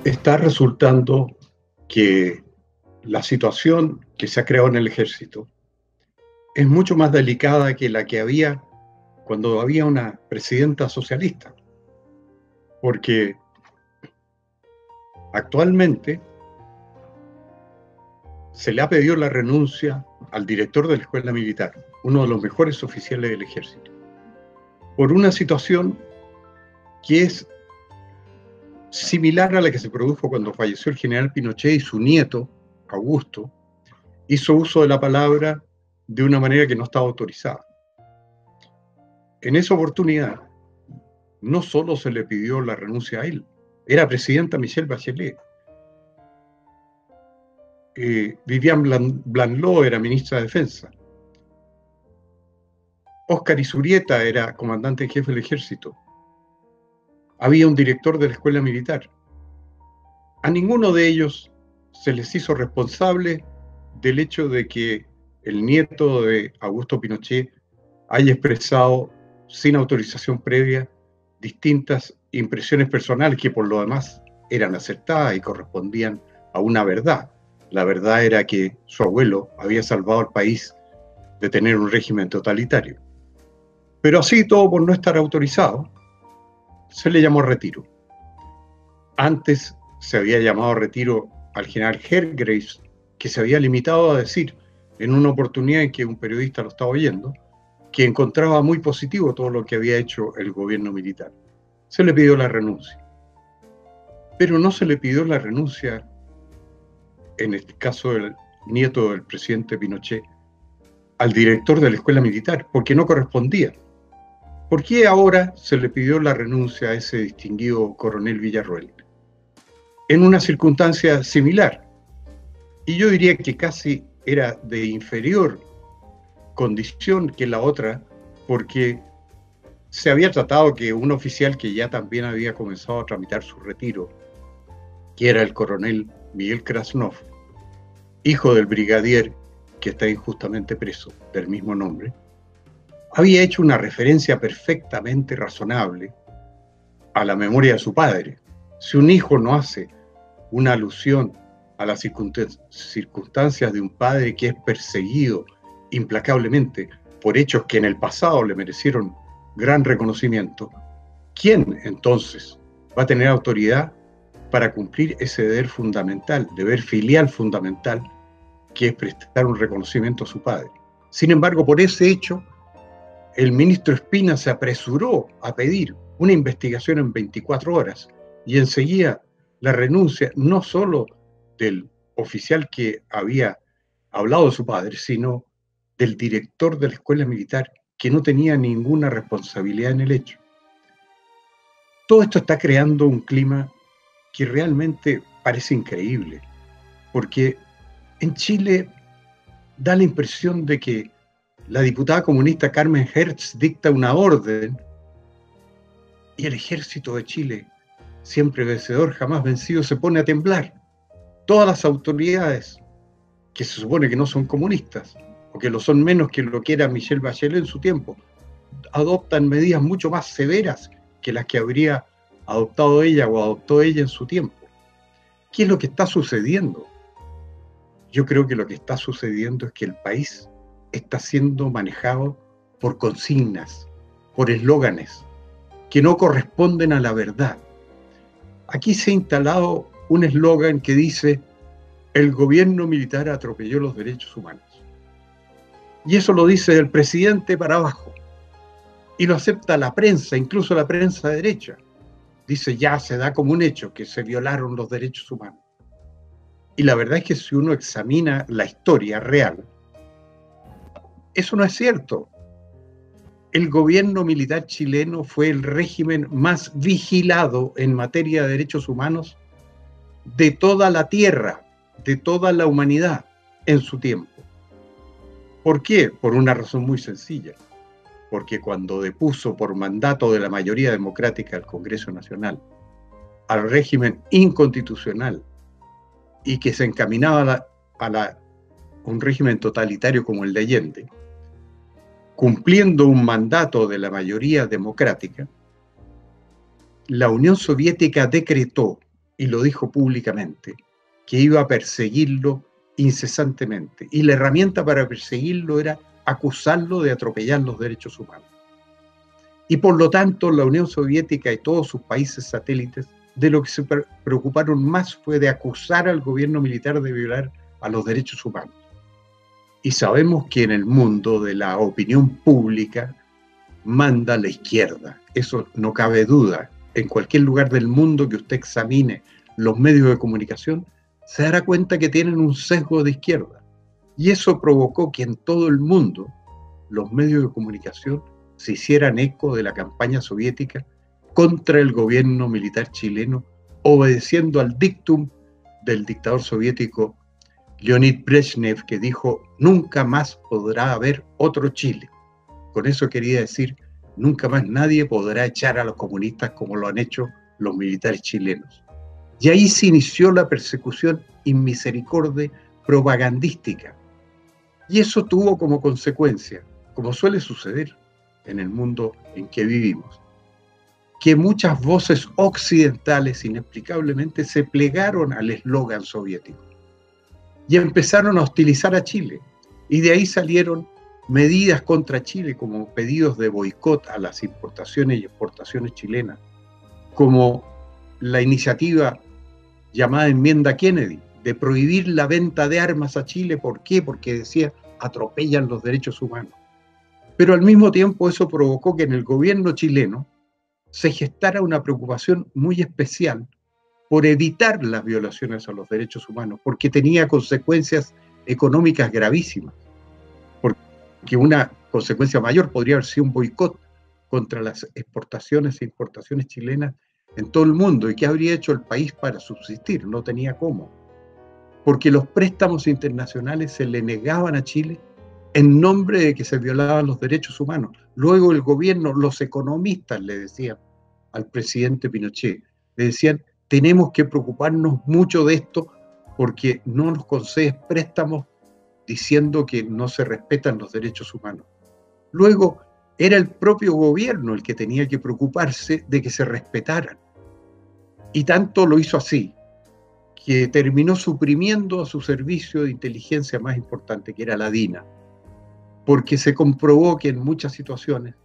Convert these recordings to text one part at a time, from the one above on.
Está resultando que la situación que se ha creado en el ejército es mucho más delicada que la que había cuando había una presidenta socialista, porque actualmente se le ha pedido la renuncia al director de la escuela militar, uno de los mejores oficiales del ejército, por una situación que es similar a la que se produjo cuando falleció el general Pinochet y su nieto, Augusto, hizo uso de la palabra de una manera que no estaba autorizada. En esa oportunidad, no solo se le pidió la renuncia a él, era presidenta Michelle Bachelet. Vivian Blanló era ministra de Defensa. Óscar Izurrieta era comandante en jefe del ejército. Había un director de la escuela militar. A ninguno de ellos se les hizo responsable del hecho de que el nieto de Augusto Pinochet haya expresado sin autorización previa distintas impresiones personales que por lo demás eran acertadas y correspondían a una verdad. La verdad era que su abuelo había salvado al país de tener un régimen totalitario. Pero así todo, por no estar autorizado, se le llamó retiro. Antes se había llamado retiro al general Hergraves, que se había limitado a decir en una oportunidad en que un periodista lo estaba oyendo, que encontraba muy positivo todo lo que había hecho el gobierno militar. Se le pidió la renuncia. Pero no se le pidió la renuncia, en el caso del nieto del presidente Pinochet, al director de la escuela militar, porque no correspondía. ¿Por qué ahora se le pidió la renuncia a ese distinguido coronel Villarroel? En una circunstancia similar. Y yo diría que casi era de inferior condición que la otra, porque se había tratado que un oficial que ya también había comenzado a tramitar su retiro, que era el coronel Miguel Krasnov, hijo del brigadier que está injustamente preso, del mismo nombre, había hecho una referencia perfectamente razonable a la memoria de su padre. Si un hijo no hace una alusión a las circunstancias de un padre que es perseguido implacablemente por hechos que en el pasado le merecieron gran reconocimiento, ¿quién entonces va a tener autoridad para cumplir ese deber fundamental, deber filial fundamental, que es prestar un reconocimiento a su padre? Sin embargo, por ese hecho, el ministro Espina se apresuró a pedir una investigación en 24 horas y enseguida la renuncia no solo del oficial que había hablado de su padre, sino del director de la escuela militar, que no tenía ninguna responsabilidad en el hecho. Todo esto está creando un clima que realmente parece increíble, porque en Chile da la impresión de que la diputada comunista Carmen Hertz dicta una orden y el ejército de Chile, siempre vencedor, jamás vencido, se pone a temblar. Todas las autoridades, que se supone que no son comunistas, o que lo son menos que lo que era Michelle Bachelet en su tiempo, adoptan medidas mucho más severas que las que habría adoptado ella o adoptó ella en su tiempo. ¿Qué es lo que está sucediendo? Yo creo que lo que está sucediendo es que el país está siendo manejado por consignas, por eslóganes que no corresponden a la verdad. Aquí se ha instalado un eslogan que dice: el gobierno militar atropelló los derechos humanos. Y eso lo dice el presidente para abajo. Y lo acepta la prensa, incluso la prensa derecha. Dice, ya se da como un hecho que se violaron los derechos humanos. Y la verdad es que si uno examina la historia real, eso no es cierto. El gobierno militar chileno fue el régimen más vigilado en materia de derechos humanos de toda la tierra, de toda la humanidad en su tiempo. ¿Por qué? Por una razón muy sencilla. Porque cuando depuso por mandato de la mayoría democrática del Congreso Nacional al régimen inconstitucional y que se encaminaba a un régimen totalitario como el de Allende, cumpliendo un mandato de la mayoría democrática, la Unión Soviética decretó, y lo dijo públicamente, que iba a perseguirlo incesantemente. Y la herramienta para perseguirlo era acusarlo de atropellar los derechos humanos. Y por lo tanto, la Unión Soviética y todos sus países satélites de lo que se preocuparon más fue de acusar al gobierno militar de violar a los derechos humanos. Y sabemos que en el mundo de la opinión pública manda la izquierda. Eso no cabe duda. En cualquier lugar del mundo que usted examine los medios de comunicación, se dará cuenta que tienen un sesgo de izquierda. Y eso provocó que en todo el mundo los medios de comunicación se hicieran eco de la campaña soviética contra el gobierno militar chileno, obedeciendo al dictum del dictador soviético Leonid Brezhnev, que dijo: nunca más podrá haber otro Chile. Con eso quería decir, nunca más nadie podrá echar a los comunistas como lo han hecho los militares chilenos. Y ahí se inició la persecución inmisericordia propagandística. Y eso tuvo como consecuencia, como suele suceder en el mundo en que vivimos, que muchas voces occidentales inexplicablemente se plegaron al eslogan soviético y empezaron a hostilizar a Chile. Y de ahí salieron medidas contra Chile, como pedidos de boicot a las importaciones y exportaciones chilenas, como la iniciativa llamada Enmienda Kennedy, de prohibir la venta de armas a Chile. ¿Por qué? Porque decía, atropellan los derechos humanos. Pero al mismo tiempo eso provocó que en el gobierno chileno se gestara una preocupación muy especial por evitar las violaciones a los derechos humanos, porque tenía consecuencias económicas gravísimas. Porque una consecuencia mayor podría haber sido un boicot contra las exportaciones e importaciones chilenas en todo el mundo. ¿Y qué habría hecho el país para subsistir? No tenía cómo. Porque los préstamos internacionales se le negaban a Chile en nombre de que se violaban los derechos humanos. Luego el gobierno, los economistas le decían al presidente Pinochet, le decían, tenemos que preocuparnos mucho de esto porque no nos concedes préstamos diciendo que no se respetan los derechos humanos. Luego era el propio gobierno el que tenía que preocuparse de que se respetaran. Y tanto lo hizo así, que terminó suprimiendo a su servicio de inteligencia más importante, que era la DINA, porque se comprobó que en muchas situaciones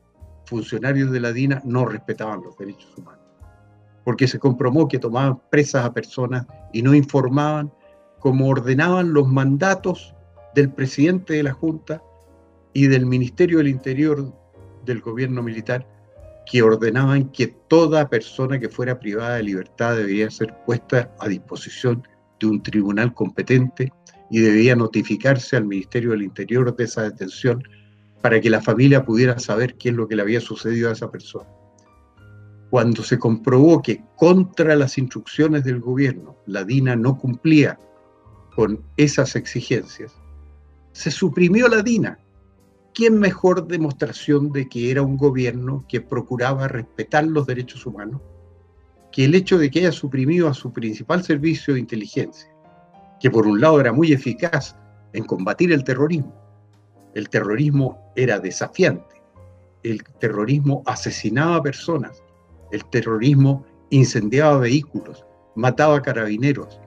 funcionarios de la DINA no respetaban los derechos humanos, porque se comprobó que tomaban presas a personas y no informaban como ordenaban los mandatos del presidente de la Junta y del Ministerio del Interior del gobierno militar, que ordenaban que toda persona que fuera privada de libertad debía ser puesta a disposición de un tribunal competente y debía notificarse al Ministerio del Interior de esa detención para que la familia pudiera saber qué es lo que le había sucedido a esa persona. Cuando se comprobó que contra las instrucciones del gobierno la DINA no cumplía con esas exigencias, se suprimió la DINA. ¿Qué mejor demostración de que era un gobierno que procuraba respetar los derechos humanos que el hecho de que haya suprimido a su principal servicio de inteligencia, que por un lado era muy eficaz en combatir el terrorismo? El terrorismo era desafiante, el terrorismo asesinaba personas, el terrorismo incendiaba vehículos, mataba carabineros,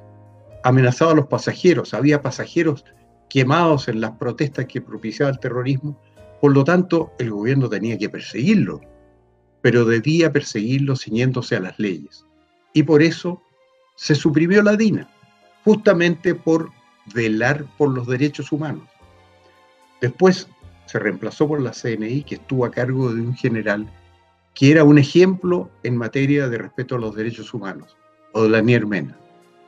amenazaba a los pasajeros, había pasajeros quemados en las protestas que propiciaba el terrorismo. Por lo tanto, el gobierno tenía que perseguirlo, pero debía perseguirlo ciñéndose a las leyes. Y por eso se suprimió la DINA, justamente por velar por los derechos humanos. Después se reemplazó por la CNI, que estuvo a cargo de un general que era un ejemplo en materia de respeto a los derechos humanos, Odlanier Mena,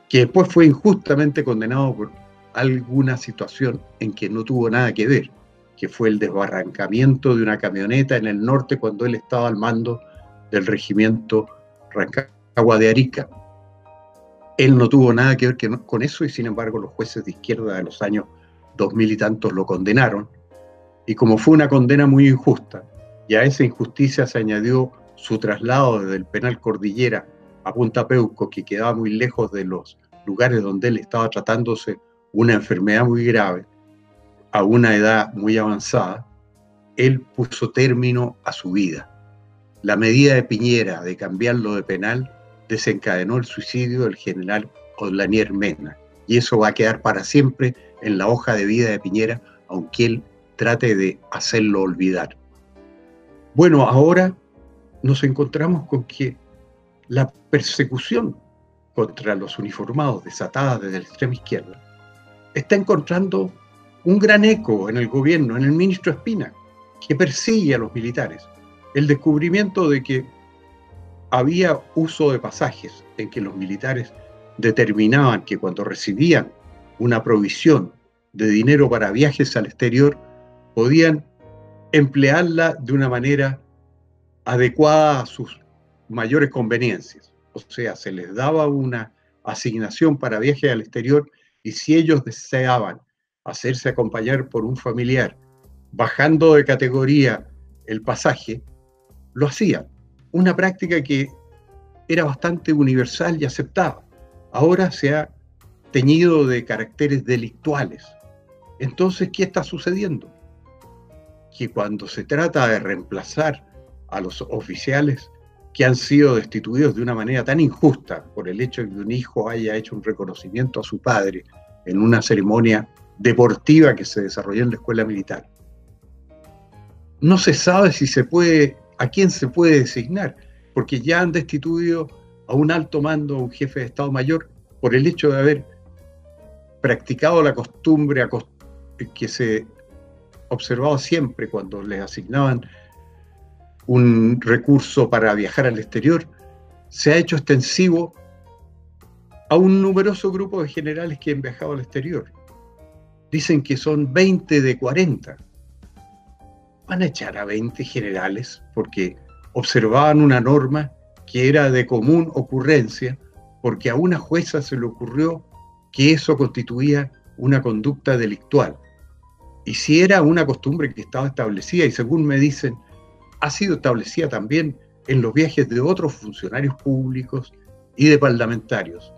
que después fue injustamente condenado por alguna situación en que no tuvo nada que ver, que fue el desbarrancamiento de una camioneta en el norte cuando él estaba al mando del regimiento Rancagua de Arica. Él no tuvo nada que ver con eso y sin embargo los jueces de izquierda de los años 2000 y tantos lo condenaron. Y como fue una condena muy injusta, y a esa injusticia se añadió su traslado desde el penal Cordillera a Punta Peuco, que quedaba muy lejos de los lugares donde él estaba tratándose una enfermedad muy grave, a una edad muy avanzada, él puso término a su vida. La medida de Piñera de cambiarlo de penal desencadenó el suicidio del general Odlanier Mena, y eso va a quedar para siempre en la hoja de vida de Piñera, aunque él trate de hacerlo olvidar. Bueno, ahora nos encontramos con que la persecución contra los uniformados desatada desde la extrema izquierda está encontrando un gran eco en el gobierno, en el ministro Espina, que persigue a los militares. El descubrimiento de que había uso de pasajes en que los militares determinaban que cuando recibían una provisión de dinero para viajes al exterior, podían emplearla de una manera adecuada a sus mayores conveniencias. O sea, se les daba una asignación para viajes al exterior, y si ellos deseaban hacerse acompañar por un familiar, bajando de categoría el pasaje, lo hacían. Una práctica que era bastante universal y aceptada. Ahora se ha teñido de caracteres delictuales. Entonces, ¿qué está sucediendo? Que cuando se trata de reemplazar a los oficiales que han sido destituidos de una manera tan injusta por el hecho de que un hijo haya hecho un reconocimiento a su padre en una ceremonia deportiva que se desarrolló en la escuela militar, no se sabe si se puede, a quién se puede designar, porque ya han destituido a un alto mando, a un jefe de Estado Mayor, por el hecho de haber practicado la costumbre que se observaba siempre cuando les asignaban un recurso para viajar al exterior. Se ha hecho extensivo a un numeroso grupo de generales que han viajado al exterior. Dicen que son 20 de 40. Van a echar a 20 generales porque observaban una norma que era de común ocurrencia, porque a una jueza se le ocurrió que eso constituía una conducta delictual. Y si era una costumbre que estaba establecida, y según me dicen, ha sido establecida también en los viajes de otros funcionarios públicos y de parlamentarios.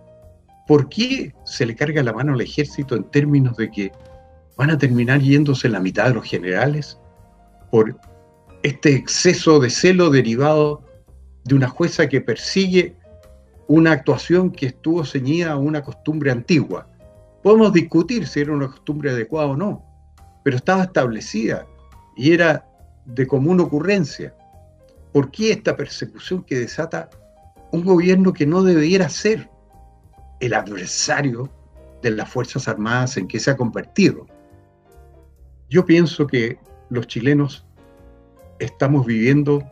¿Por qué se le carga la mano al ejército en términos de que van a terminar yéndose la mitad de los generales por este exceso de celo derivado de una jueza que persigue una actuación que estuvo ceñida a una costumbre antigua? Podemos discutir si era una costumbre adecuada o no, pero estaba establecida y era de común ocurrencia. ¿Por qué esta persecución que desata un gobierno que no debiera ser el adversario de las Fuerzas Armadas en que se ha convertido? Yo pienso que los chilenos estamos viviendo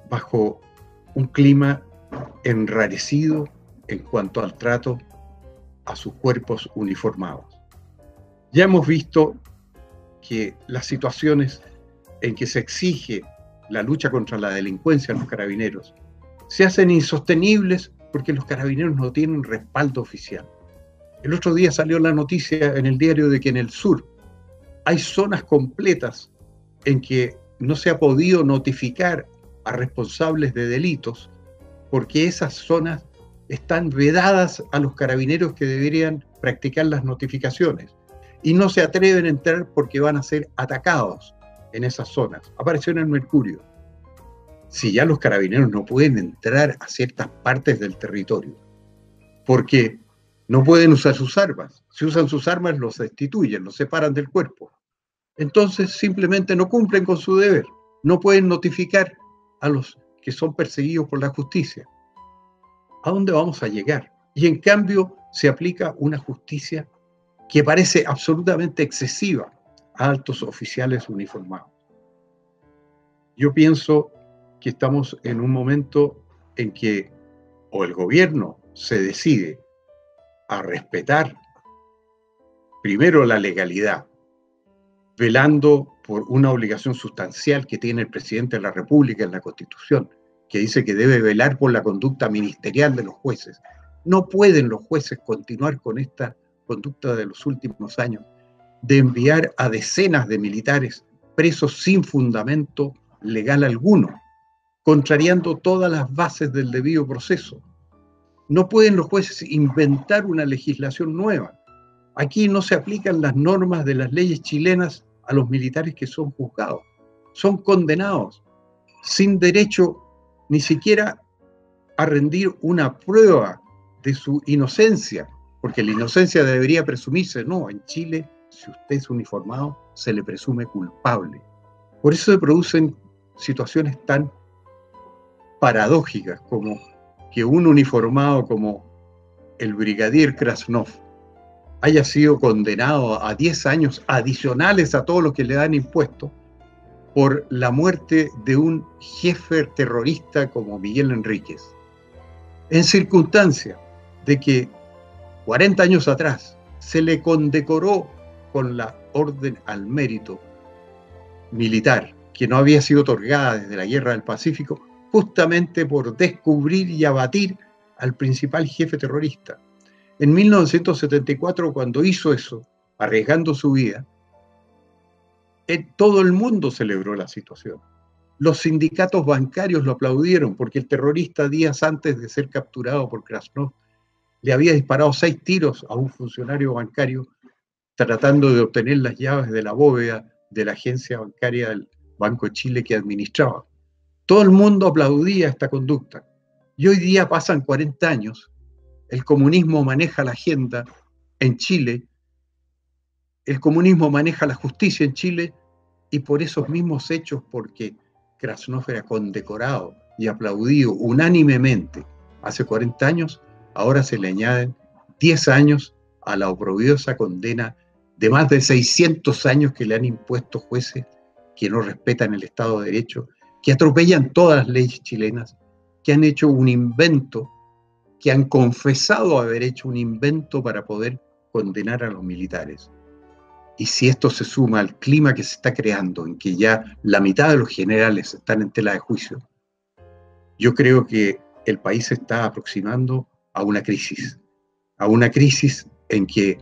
bajo un clima enrarecido en cuanto al trato a sus cuerpos uniformados. Ya hemos visto que las situaciones en que se exige la lucha contra la delincuencia en los carabineros se hacen insostenibles porque los carabineros no tienen respaldo oficial. El otro día salió la noticia en el diario de que en el sur hay zonas completas en que no se ha podido notificar a responsables de delitos porque esas zonas están vedadas a los carabineros que deberían practicar las notificaciones, y no se atreven a entrar porque van a ser atacados en esas zonas. Apareció en el Mercurio. Si ya los carabineros no pueden entrar a ciertas partes del territorio porque no pueden usar sus armas, si usan sus armas los destituyen, los separan del cuerpo, entonces simplemente no cumplen con su deber, no pueden notificar a los que son perseguidos por la justicia. ¿A dónde vamos a llegar? Y en cambio se aplica una justicia que parece absolutamente excesiva a altos oficiales uniformados. Yo pienso que estamos en un momento en que o el gobierno se decide a respetar primero la legalidad, velando por una obligación sustancial que tiene el presidente de la República en la Constitución, que dice que debe velar por la conducta ministerial de los jueces. No pueden los jueces continuar con esta conducta de los últimos años, de enviar a decenas de militares presos sin fundamento legal alguno, contrariando todas las bases del debido proceso. No pueden los jueces inventar una legislación nueva. Aquí no se aplican las normas de las leyes chilenas a los militares que son juzgados. Son condenados sin derecho ni siquiera a rendir una prueba de su inocencia, porque la inocencia debería presumirse. No, en Chile, si usted es uniformado, se le presume culpable. Por eso se producen situaciones tan paradójicas como que un uniformado como el brigadier Krasnov haya sido condenado a 10 años adicionales a todos los que le dan impuestos por la muerte de un jefe terrorista como Miguel Enríquez, en circunstancia de que 40 años atrás se le condecoró con la Orden al Mérito Militar, que no había sido otorgada desde la Guerra del Pacífico, justamente por descubrir y abatir al principal jefe terrorista. En 1974, cuando hizo eso, arriesgando su vida, todo el mundo celebró la situación. Los sindicatos bancarios lo aplaudieron porque el terrorista, días antes de ser capturado por Krasnov, le había disparado 6 tiros a un funcionario bancario tratando de obtener las llaves de la bóveda de la agencia bancaria del Banco de Chile que administraba. Todo el mundo aplaudía esta conducta. Y hoy día pasan 40 años, el comunismo maneja la agenda en Chile, el comunismo maneja la justicia en Chile, y por esos mismos hechos, porque Krasnov era condecorado y aplaudido unánimemente hace 40 años, ahora se le añaden 10 años a la oprobiosa condena de más de 600 años que le han impuesto jueces que no respetan el Estado de Derecho, que atropellan todas las leyes chilenas, que han hecho un invento, que han confesado haber hecho un invento para poder condenar a los militares. Y si esto se suma al clima que se está creando, en que ya la mitad de los generales están en tela de juicio, yo creo que el país se está aproximando a una crisis en que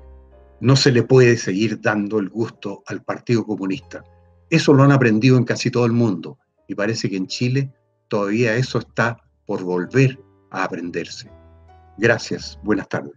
no se le puede seguir dando el gusto al Partido Comunista. Eso lo han aprendido en casi todo el mundo y parece que en Chile todavía eso está por volver a aprenderse. Gracias, buenas tardes.